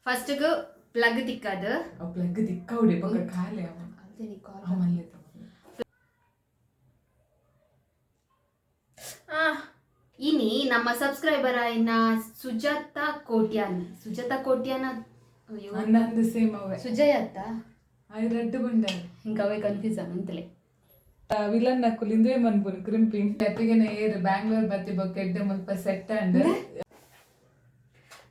First plug ತಿಕ್ಕದು plug ತಿಕ್ಕೌಡೆ ಪಕ್ಕ ಖಾಲಿ ಇನಿ ನಮ್ಮ ಸಬ್ಸ್ಕ್ರೈಬರ್ ಆಯ್ನ ಸುಜಾತಾ ಕೋಟ್ಯಾನ ಅನ್ನಂದು ಸೇಮ್ ಅವೇ ಸುಜಯತ್ತ ಅದು ರೆಡ್ ಬಂಡ ಹಿಂಗವೇ ಕನ್ಫ್ಯೂಸ್ ಅಂತಲೇ ವಿಲನ್ ನಕ್ಕುಲು ಇಂದುವೆ ಮನ್ಪುನು ಕ್ರಿಂಪಿಂಗ್ ಅತ್ತಿಗೆನೆ ಏರು ಬ್ಯಾಂಗ್ಳೂರ್ ಬತ್ತಿ ಬೊಕ್ಕ ಎಡ್ಡೆ ಮುಲ್ಪ ಸೆಟ್ ಅಂಡ್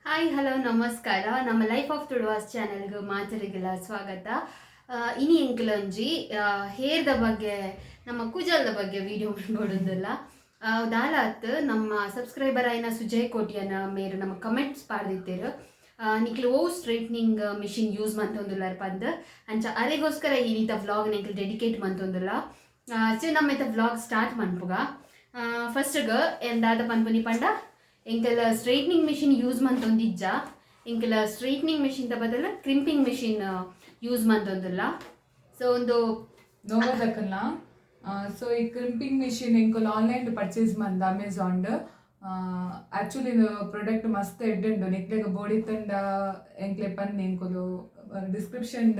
ಹಾಯ್ ಹಲೋ ನಮಸ್ಕಾರ ನಮ್ಮ ಲೈಫ್ ಆಫ್ ತುಳುವಾಸ್ ಚಾನೆಲ್ಗೆ ಮಾತರಿಗೆಲ್ಲ ಸ್ವಾಗತ. ಇನಿ ಎಂಕ್ಲೊಂಜಿ ಹೇರ್ದ ಬಗ್ಗೆ ನಮ್ಮ ಕುಜಲ್ದ ಬಗ್ಗೆ ವಿಡಿಯೋ ಮಾಡ್ಕೊಡೋದಿಲ್ಲ ದಾಲಾತ್ ನಮ್ಮ ಸಬ್ಸ್ಕ್ರೈಬರ್ ಆಯ್ನ ಸುಜಯ್ ಕೋಟಿಯನ ಮೇರು ನಮ್ಮ ಕಮೆಂಟ್ಸ್ ಪಾಡ್ದಿತ್ತೇರು ನಿಕ್ಲು ಓ ಸ್ಟ್ರೈಟ್ನಿಂಗ್ ಮಿಷಿನ್ ಯೂಸ್ ಮಂತೊಂದುಲ್ಲ ಪಂದ್ ಅಂಚ ಅರೆಗೋಸ್ಕರ ಈ ರೀತಿ ವ್ಲಾಗ್ ನಿಕ್ಲು ಡೆಡಿಕೇಟ್ ಮಂತೊಂದುಲ್ಲ. ನಮ್ಮ ವ್ಲಾಗ್ ಸ್ಟಾರ್ಟ್ ಮನ್ಪುಗ ಫಸ್ಟ್ಗೆ ಎಂದಾದ ಪನ್ಪುನಿ ಪಂಡ ಎಂಕಲ ಸ್ಟ್ರೈಟ್ನಿಂಗ್ ಮಿಷಿನ್ ಯೂಸ್ ಮಂತೊಂದಿಜ್ಜ ಎಂಕಲ ಸ್ಟ್ರೈಟ್ನಿಂಗ್ ಮಿಷಿನ್ ಬದಲು ಕ್ರಿಂಪಿಂಗ್ ಮಿಷಿನ್ ಯೂಸ್ ಮಂತೊಂದುಲ್ಲ. ಸೊ ಒಂದು ನೋಡೋದಕ್ಕಲ್ಲ ಸೊ ಈ ಕ್ರಿಂಪಿಂಗ್ ಮಿಷಿನ್ ಎಂಕಲ್ ಆನ್ಲೈನ್ ಪರ್ಚೇಸ್ ಮಂದ ಅಮೆಝಾನ್ ಆಕ್ಚುಲಿ ಪ್ರಾಡಕ್ಟ್ ಮಸ್ತ್ ಎಡ್ಡುಂಡು ನಿಕ್ಲೆಗ್ ಬೋಡಿ ತಂಡ ಎಂಕ್ಲೆ ಪನ್ನೆ ಎಂಕುಲು ಡಿಸ್ಕ್ರಿಪ್ಷನ್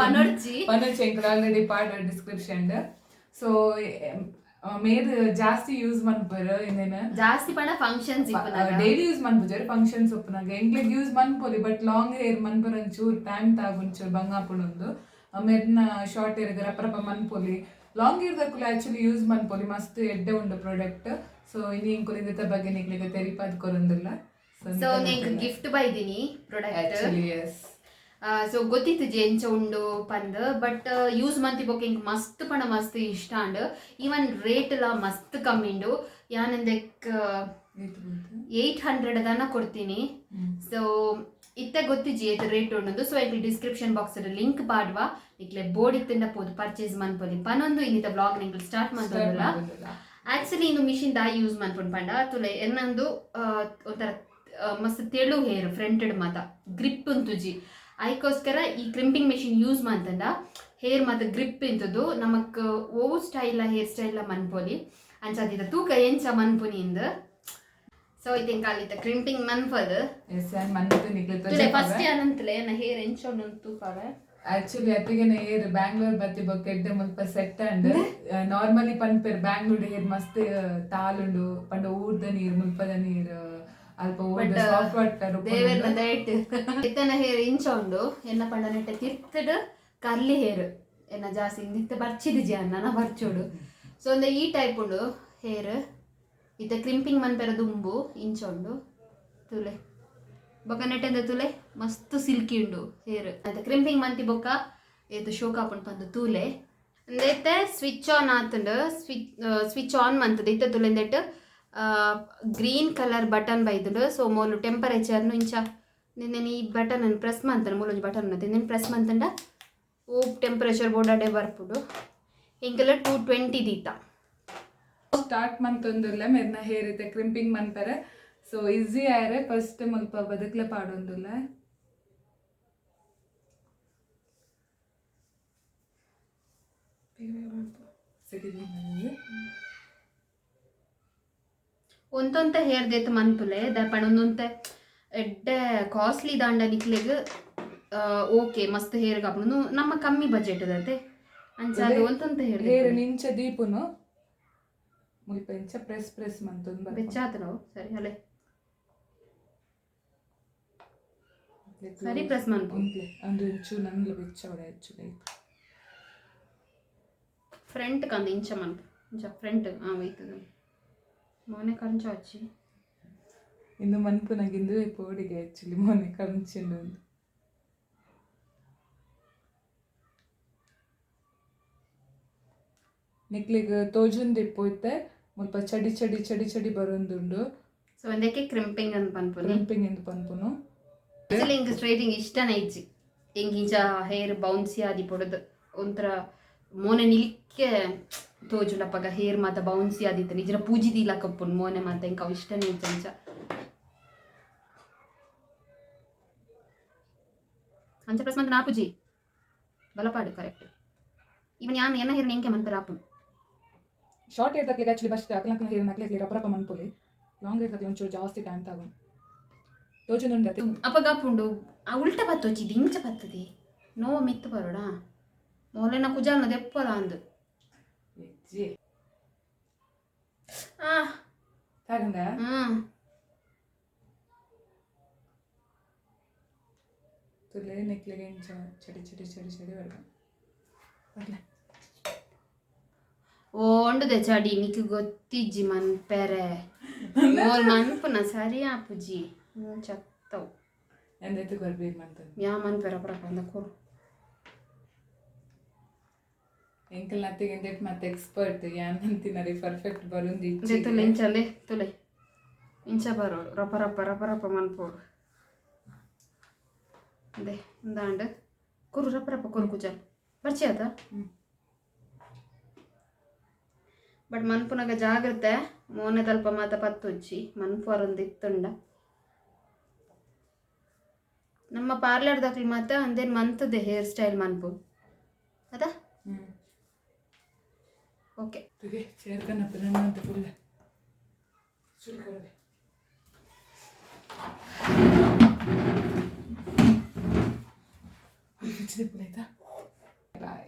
ಪನೊಚ್ಚಿ ಎಂಕುಲು ಆಲ್ರೆಡಿ ಪಾಡ್ ಡಿಸ್ಕ್ರಿಪ್ಷನ್. ಸೊ ಮೇರ್ ಜಾಸ್ತಿ ಯೂಸ್ ಮನ್ಪರು ಇನ್ನೇನು ಜಾಸ್ತಿ ಪಂಡ ಫಂಕ್ಷನ್ಸ್ ಡೈಲಿ ಯೂಸ್ ಮನ್ಪುಜರು ಫಂಕ್ಷನ್ಸ್ ಒಪ್ಪನಾಗ ಎಂಕ್ಲೆಗ್ ಯೂಸ್ ಮನ್ಪೊಲಿ ಬಟ್ ಲಾಂಗ್ ಹೇರ್ ಮನ್ಪರ ಒಂಚೂರು ಟೈಮ್ ತಾಗೊಂಚೂರು ಬಂಗಾಪುಣೊಂದು ಮೇರ್ನ ಶಾರ್ಟ್ ಹೇರ್ಗೆ ರಪ್ಪ ಮನ್ಪೊಲಿ ಲಾಂಗ್ ಹೇರ್ ದಕ್ಕುಲು ಆಕ್ಚುಲಿ ಯೂಸ್ ಮನ್ಪೊಲಿ ಮಸ್ತ್ ಎಡ್ಡೆ ಉಂಡು ಪ್ರಾಡಕ್ಟ್. ಸೊ ಇನಿ ಇಂಕುಲು ಇಂದೆತ ಬಗ್ಗೆ ನಿಕ್ಲೆಗ್ ತೆರಿಪಾದ್ ಕೊರೊಂದುಲ್ಲ. ಸೊ ನಿಂಗೆ ಗಿಫ್ಟ್ ಬೈದಿನಿ ಪ್ರಾಡಕ್ಟ್ ಆಕ್ಚುಲಿ ಎಸ್. ಸೊ ಗೊತ್ತಿತ್ತು ಎಂಚ ಉಂಡು ಪಂದ್ ಬಟ್ ಯೂಸ್ ಮಂತಿ ಬೊಕ್ಕ ಇಂಕ್ ಮಸ್ತ್ ಪಂಡ ಮಸ್ತ್ ಇಷ್ಟ ಅಂಡ್ ಈವನ್ ರೇಟ್ ಎಲ್ಲ ಮಸ್ತ್ ಕಮ್ಮಿ ಉಂಡು ಯಾನಂದೆಕ್ 800 ದನ ಕೊಡ್ತೀನಿ. ಸೊ ಇತ್ತೆ ಗೊತ್ತಿಜ್ಜಿ ಏತ್ ರೇಟ್ ಉಂಡು. ಸೊ ಇಲ್ಲಿ ಡಿಸ್ಕ್ರಿಪ್ಷನ್ ಬಾಕ್ಸ್ ಲಿಂಕ್ ಪಾಡ್ವಾ ಇಕ್ಲೆ ಬೋರ್ಡ್ ಇತ್ತಿಂದ ಪೋದು ಪರ್ಚೇಸ್ ಮನ್ಪೊಲಿ ಪನೊಂದು ಇನ್ನಿತ ಬ್ಲಾಗ್ ನಿಂಗೆ ಸ್ಟಾರ್ಟ್ ಮಾಡ್ಬೋದಲ್ಲ. ಆಕ್ಚುಲಿ ಇನ್ನು ಮಿಷಿನ್ ದಾಯಿ ಯೂಸ್ ಮನ್ಪುಂಡು ಪಂಡ ತುಲೆ ಎನ್ನೊಂದು ಒಂಥರ ಮಸ್ತ್ ತೆಳು ಹೇರ್ ಫ್ರಂಟೆಡ್ ಮಾತ ಗ್ರಿಪ್ ಉಂತುಜಿ ಅದಕ್ಕೋಸ್ಕರ ಈ ಕ್ರಿಂಪಿಂಗ್ ಮೆಷಿನ್ ಯೂಸ್ ಮಾಡ್ತಂದ ಹೇರ್ ಮತ್ತು ಗ್ರಿಪ್ ಇಂತದ್ದು ನಮಕ್ ಓ ಸ್ಟೈಲ ಹೇರ್ ಸ್ಟೈಲ ಮನ್ಪೊಲಿ ಅಂಚಾದಿದ ತೂಕ ಎಂಚ ಮನ್ಪುನಿಂದ. ಸೊ ಇದೆಂಕ ಅಲ್ಲಿತ ಕ್ರಿಂಪಿಂಗ್ ಮನ್ಪದು ಫಸ್ಟ್ ಏನಂತಲೇ ನಾ ಹೇರ್ ಎಂಚ ತೂಕವೆ ಆಕ್ಚುಲಿ ಅತ್ತಿಗೆನೆ ಹೇರ್ ಬ್ಯಾಂಗ್ಳೂರ್ ಬತ್ತಿ ಬೊಕ್ಕ ಎಡ್ಡೆ ಮುಲ್ಪ ಸೆಟ್ ಅಂಡ್ ನಾರ್ಮಲಿ ಪನ್ಪೇರ್ ಬ್ಯಾಂಗ್ಳೂರ್ ಹೇರ್ ಮಸ್ತ್ ತಾಲುಂಡು ಪಂಡ ಊರ್ದ ನೀರ್ ಮುಲ್ಪದ ನೀರ್ ಅಲ್ಪ ಇತ್ತನ ಹೇರ್ ಇಂಚ ಉಂಡು ಎನ್ನ ಪಂಡ ನೆಟ್ಟ ತಿರ್ತಡ್ ಕರ್ಲಿ ಹೇರ್ ಎನ್ನ ಜಾಸ್ತಿ ನಿತ್ತ ಬರ್ಚಿದಿಜಿ ಅನ್ನ ಬರ್ಚೋಡು. ಸೊ ಒಂದು ಈ ಟೈಪ್ ಉಂಡು ಹೇರ್ ಇತ್ತ ಕ್ರಿಂಪಿಂಗ್ ಮನ್ಪೆರ ದುಂಬು ಇಂಚ ಉಂಡು ತುಲೆ ಬೊಕ್ಕ ನೆಟ್ಟೆಂದ ತುಲೆ ಮಸ್ತ್ ಸಿಲ್ಕಿ ಉಂಡು ಹೇರ್ ಆಯ್ತು ಕ್ರಿಂಪಿಂಗ್ ಮಂತಿ ಬೊಕ್ಕ ಏತು ಶೋಕಾಪುಂಡು ಪಂದು ತೂಲೆ ಅಂದೈತೆ ಸ್ವಿಚ್ ಆನ್ ಆತುಂಡು ಸ್ವಿಚ್ ಆನ್ ಮಂತದ ಇತ್ತ ತುಲೆಂದೆಟ್ಟು ಗ್ರೀನ್ ಕಲರ್ ಬಟನ್ ಬೈದುಂಡು. ಸೊ ಮೂಲು ಟೆಂಪರೇಚರ್ನು ಇಂಚ ನಿನ್ನೆ ಈ ಬಟನ್ ಪ್ರೆಸ್ ಮಂತನ ಮೂಲೊಂಜಿ ಬಟನ್ ನಿನ್ನೆ ಪ್ರೆಸ್ ಮಂತಂಡ ಓ ಟೆಂಪರೇಚರ್ ಬೋರ್ಡಾಡೆ ಬರ್ಪುಡು ಇಂಕೆಲ್ಲ 220 ದೀತ ಸ್ಟಾರ್ಟ್ ಮಂತೊಂದುಲ್ಲ ಮೆರ್ನ ಹೇರ್ ಐತೆ ಕ್ರಿಂಪಿಂಗ್ ಮನ್ಪರೆ. ಸೊ ಈಸಿ ಆಯ್ರೆ ಫಸ್ಟ್ ಮುಲ್ಪ ಬದುಕ್ಲೆ ಪಾಡೊಂದುಲ್ಲ. ಒಂತೊಂತ ಹೇರ್ ದೇತ್ ಮನ್ಪುಲೆ ದರ್ಪಣ ಒಂದೊಂತೆ ಎಡ್ಡೆ ಕಾಸ್ಟ್ಲಿ ದಾಂಡ ನಿಕ್ಲೆಗ್ ಓಕೆ ಮಸ್ತ್ ಹೇರ್ ಕಾಪುನು ನಮ್ಮ ಕಮ್ಮಿ ಬಜೆಟ್ ದತೆ ಅಂಚಾದ ಒಂತೊಂತ ಹೇರ್ ನಿಂಚ ದೀಪುನು ಮುಲ್ಪ ಇಂಚ ಪ್ರೆಸ್ ಮಂತೊಂದು ಬೆಚ್ಚಾತ ನಾವು ಸರಿ ಹಲೆ ಸರಿ ಪ್ರೆಸ್ ಮನ್ಪುಂಪ್ಲೆ ಅಂದ್ರೆ ಇಂಚು ನಂಗ್ಲ ಬೆಚ್ಚವಡೆ ಆಕ್ಚುಲಿ ಫ್ರಂಟ್ ಕಂದ ಇಂಚ ಮನ್ಪು ಇಂಚ ಫ್ರಂಟ್ ವೈತದ ಮೋನೆ ಕಂಚ ಹಚ್ಚಿ ಇಂದು ಮನ್ಪು ನಂಗೆ ಇಂದು ಪೋಡಿಗೆ ಆಕ್ಚುಲಿ ಮೋನೆ ಕಂಚಿಂಡು ನಿಕ್ಲಿಗ್ ತೋಜುಂದು ಇಪ್ಪೋಯ್ತೆ ಮುಲ್ಪ ಚಡಿ ಚಡಿ ಚಡಿ ಚಡಿ ಬರೋಂದುಂಡು. ಸೊ ಒಂದಕ್ಕೆ ಕ್ರಿಂಪಿಂಗ್ ಅಂತ ಪನ್ಪುನು ಕ್ರಿಂಪಿಂಗ್ ಎಂದು ಪನ್ಪುನು ಆಕ್ಚುಲಿ ಇಂಕ ಸ್ಟ್ರೈಟಿಂಗ್ ಇಷ್ಟನೇ ಇಜ್ಜಿ ಇಂಕ ಇಂಚ ಹೇರ್ ಬೌನ್ಸಿ ಆದಿ ಪೊಡದು ಒಂಥರ ಮೋನೆ ನಿಲ್ಕೆ ತೋಜುಂಡಪ್ಪಗ ಹೇರ್ ಮಾತ ಬೌನ್ಸಿ ಆದಿತ್ತ ನಿಜರ ಪೂಜಿ ದೀಲ ಕಪ್ಪುನ್ ಮೋನೆ ಮಾತ ಇಂಕ ಅವು ಇಷ್ಟನೇ ಇಜ್ಜಂಚ ಅಂಚ ಪ್ರೆಸ್ ಮಂತ ನಾಪುಜಿ ಬಲಪಾಡು ಕರೆಕ್ಟ್ ಇವನ್ ಯಾನ್ ಎನ್ನ ಹೇರ್ ನೆಂಕೆ ಮಂತ ರಾಪುನ್ ಶಾರ್ಟ್ ಹೇರ್ ತಕ್ಲಿಗೆ ಆಕ್ಚುಲಿ ಬಸ್ಟ್ ಅಕಲಂಕನ ಹೇರ್ ನಕ್ಲೆಗ್ಲಿ ರಪ್ಪ ಮನ್ಪೊಲಿ ಲಾಂಗ್ ಹೇರ್ ತಕ್ಲಿ ಒಂಚೂರು ಜಾಸ್ತಿ ಟೈಮ್ ತಗೊಂಡು ತೋಜುನುಂಡ ಅಪ್ಪ ಗಪ್ಪುಂಡು ಆ ಉಲ್ಟ ಬತ್ತೊಚ್ಚಿದ್ದು ಇಂಚ ಬತ್ತದಿ ನೋವು ಮಿತ್ತು ಬರೋಡ ಮೊದಲಿನ ಕುಜಾಲ್ನ ದೆಪ್ಪಲ ಅಂದು ತಗಂಡ ತುಲೆ ನೆಕ್ಲೆಗೆ ಇಂಚ ಚಡಿ ಚಡಿ ಚಡಿ ಚಡಿ ಬರ್ಗ ಓಂಡುದೆ ಚಡಿ ನಿಕ್ ಗೊತ್ತಿಜ್ಜಿ ಮನ್ಪೆರೆ ಮೋಲ್ ಮನ್ಪುನ ಸರಿ ಆಪುಜಿ ಚತ್ತವು ಎಂದೈತು ಬರ್ಬೇಕು ಮಂತ ಯಾ ಮನ್ಪೆರ ಪ್ರಪಂದ ಕೊಡು ಎಂಕಲ್ ನತ್ತಿಗೆ ಎಂದೈತು ಮತ್ತೆ ಎಕ್ಸ್ಪರ್ಟ್ ಯಾನ್ ಅಂತಿನರಿ ಪರ್ಫೆಕ್ಟ್ ಬರುಂದಿ ತುಲೆ ಇಂಚಲೆ ತುಲೆ ಇಂಚ ಬರೋಡು ರಪ ರಪ ರಪ ರಪ ಮನ್ಪೋಡು ಅದೇ ಇಂದಾಂಡು ಕುರು ರಪ ರಪ ಕುರು ಕುಜಲ್ ಬರ್ಚಿ ಆತ ಬಟ್ ಮನ್ಪುನಾಗ ಜಾಗ್ರತೆ ಮೋನೆ ತಲ್ಪ ಮಾತ ಪತ್ತುಚ್ಚಿ ಮನ್ಪುವರೊಂದು ಇತ್ತುಂಡ ನಮ್ಮ ಪಾರ್ಲರ್ದಾಕ್ಲಿ ಮಾತ ಅಂದೇನು ಮಂತದೆ ಹೇರ್ ಸ್ಟೈಲ್ ಮನ್ಪು ಅದಾ ಓಕೆ ಸೇರ್ಕನ್ನ ಅಂತ ಫುಲ್ ಬಾಯ್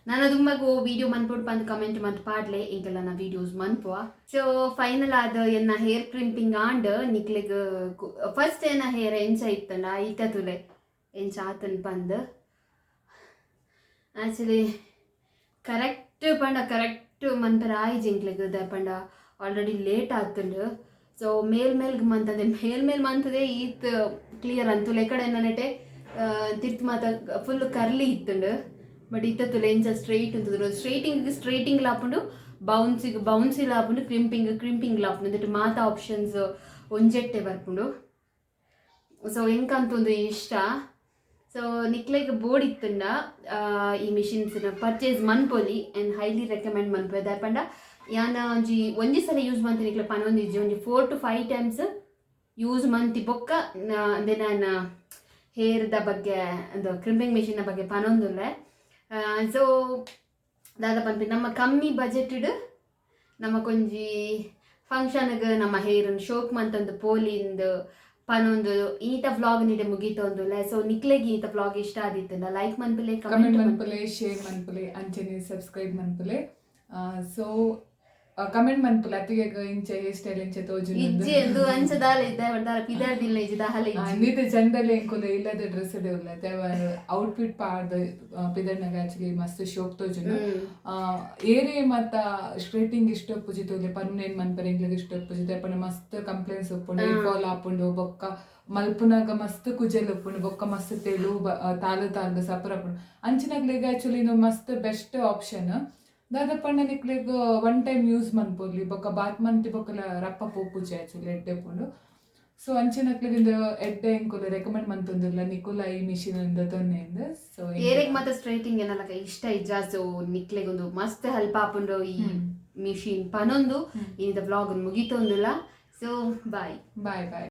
ನಾನು ತುಂಬಾಗೂ ವಿಡಿಯೋ ಮನ್ಪುಡ್ ಬಂದು ಕಮೆಂಟ್ ಮತ್ತು ಪಾಡ್ಲೆ ಈಗೆಲ್ಲ ನಾ ವಿಡಿಯೋಸ್ ಮನ್ಪುವ ಸೊ ಫೈನಲ್ ಆದ ಎನ್ನ ಹೇರ್ ಕ್ರಿಂಪಿಂಗ್ ಆಂಡ್ ನಿಕ್ಲಿಗೆ ಫಸ್ಟ್ ಏನ ಹೇರ್ ಎಂಚ ಇತ್ತಂಡ ಈತ ತುಲೆ ಎಂಚ ಆತನ್ ಬಂದು ಆ್ಯಕ್ಚುಲಿ ಕರೆಕ್ಟ್ ಮನ್ಪರ ಆಯ್ಜಿ ಇಂಕ್ಲಿಗೆ ಪಂಡ ಆಲ್ರೆಡಿ ಲೇಟ್ ಆತಂಡು ಸೊ ಮೇಲ್ಗೆ ಮಂತದೆ ಮೇಲ್ ಮಂತದೆ ಈತ್ ಕ್ಲಿಯರ್ ಅಂತುಲೆ ಕಡೆ ನೆಟೆ ತಿರ್ತು ಮಾತ ಫುಲ್ ಕರ್ಲಿ ಇತ್ತಂಡು ಬಟ್ ಇತ್ತ ತುಲೆ ಇಂಚ ಸ್ಟ್ರೈಟ್ ಅಂತದ್ರು ಸ್ಟ್ರೈಟಿಂಗ್ ಲಾಪುಂಡು ಬೌನ್ಸಿಗೆ ಲಾಪುಂಡು ಕ್ರಿಂಪಿಂಗ್ ಲಾಪುಂಡು ದಟ್ ಮಾತ ಆಪ್ಷನ್ಸ್ ಒಂಜೆಟ್ಟೆ ಬರ್ಪುಂಡು ಸೊ ಎಂಕಂತೊಂದು ಇಷ್ಟ ಸೊ ನಿಕ್ಲೆಗ್ ಬೋರ್ಡ್ ಇತ್ತಂಡ ಈ ಮಿಷಿನ್ಸ್ನ ಪರ್ಚೇಸ್ ಮನ್ಪೊಲಿ ಆ್ಯಂಡ್ ಹೈಲಿ ರೆಕಮೆಂಡ್ ಮನ್ಪೊಲಿ ದಾಯಪಂಡ ಯಾನ ಒಂಜಿ ಸಲ ಯೂಸ್ ಮಂತ ನಿಕ್ಲೆ ಪನೊಂದಿಜ್ಜಿ ಒಂಜಿ 4 to 5 times ಯೂಸ್ ಮಂತಿ ಬೊಕ್ಕ ಅಂದೆ ನಾನು ಹೇರ್ದ ಬಗ್ಗೆ ಒಂದು ಕ್ರಿಂಪಿಂಗ್ ಮಿಷಿನ್ನ ಬಗ್ಗೆ ಪನೊಂದುಲ್ಲೆ ಸೊ ದಾದ ಪನ್ಪಿ ನಮ್ಮ ಕಮ್ಮಿ ಬಜೆಟ್ಡ್ ನಮಕೊಂಜಿ ಫಂಕ್ಷನ್ಗೆ ನಮ್ಮ ಹೇರನ್ನು ಶೋಕ್ ಮಂತಂದು ಪೋಲಿಂದು ಪನೊಂದು ಈತ ವ್ಲಾಗ್ ನೀಡೆ ಮುಗೀತೊಂದುಲ್ಲೆ ಸೊ ನಿಕ್ಲೆಗೆ ಈತ ವ್ಲಾಗ್ ಇಷ್ಟ ಆದಿತ್ತಂಡ ಲೈಕ್ ಮನ್ಪುಲೆ ಕಮೆಂಟ್ ಮನ್ಪುಲೆ ಶೇರ್ ಮನ್ಪುಲೆ ಅಂಚನೆ ಸಬ್ಸ್ಕ್ರೈಬ್ ಮನ್ಪುಲೆ ಸೊ ಕಮೆಂಟ್ ಮನ್ಪುಲೆ ಅತ್ತಿಗೆ ಇಂಚ ಹೇರ್ ಸ್ಟೈಲ್ ಇಂಚ ತೋಜುನ ಇಜ್ಜಿ ಎಂದು ಅಂಚದಾಲ ಇದ್ದ ಬಂದಾರ ಪಿದಾರ್ದಿಲ್ಲ ಇಜ್ಜಿ ದಾಲ ಇಜ್ಜಿ ನೀತೆ ಜನರಲ್ ಎಂಕೊಲೆ ಇಲ್ಲದ ಡ್ರೆಸ್ ಇಡಲ್ಲ ದೇವರ ಔಟ್ಫಿಟ್ ಪಾರ್ದ ಪಿದರ್ನಾಗ ಆಕ್ಚುಲಿ ಮಸ್ತ್ ಶೋಕ್ ತೋಜುನ ಏರೆ ಮತ್ತ ಸ್ಟ್ರೇಟಿಂಗ್ ಇಷ್ಟ ಪುಜಿತೋಲೆ ಪರ್ಮನೆಂಟ್ ಮನ್ಪರೆ ಎಂಕ್ಲೆಗ್ ಇಷ್ಟ ಪುಜಿತ ಪಣ ಮಸ್ತ್ ಕಂಪ್ಲೇಂಟ್ಸ್ ಒಪ್ಪುಂಡು ಫಾಲ್ ಆಪುಂಡು ಬೊಕ್ಕ ಮಲ್ಪುನಾಗ ಮಸ್ತ್ ಕುಜೆಲ್ ಒಪ್ಪುಂಡು ಬೊಕ್ಕ ಮಸ್ತ್ ತೆಳು ತಾಲು ಸಪರಪುಂಡು ಅಂಚಿನಾಗ್ಲೆಗ್ ಆಕ್ಚುಲಿ ಇದು ಮಸ್ತ್ ಬೆಸ್ಟ್ ಆಪ್ಷನ್ ದಾದ ಪಂಡ ನಿಕ್ಲೆಗ್ 1 time ಯೂಸ್ ಮನ್ಪೊಲಿ ಬೊಕ್ಕ ಬಾತ್ ಮಂತಿ ಬೊಕ್ಕಲ ರಪ್ಪ ಪೋಪುಜಿ ಆಕ್ಚುಲಿ ಎಡ್ಡೆ ಪುಂಡು ಸೊ ಅಂಚಿನಕ್ಲೆಗಿಂದ ಎಡ್ಡೆ ಎಂಕೊಲೆ ರೆಕಮೆಂಡ್ ಮನ್ತೊಂದುಲ್ಲ ನಿಕುಲ ಈ ಮಿಷಿನ್ ಇಂದ ತೊನ್ನೆಂದ ಸೊ ಏರೆಗ್ ಮಾತ ಸ್ಟ್ರೈಟಿಂಗ್ ಏನಲ್ಲ ಇಷ್ಟ ಇಜ್ಜ ಸೊ ನಿಕ್ಲೆಗ್ ಒಂದು ಮಸ್ತ್ ಹೆಲ್ಪ್ ಆಪುಂಡು ಈ ಮಿಷಿನ್ ಪನೊಂದು ಈ ವ್ಲಾಗ್ ಮುಗಿತೊಂದುಲ್ಲ ಸೊ ಬಾಯ್.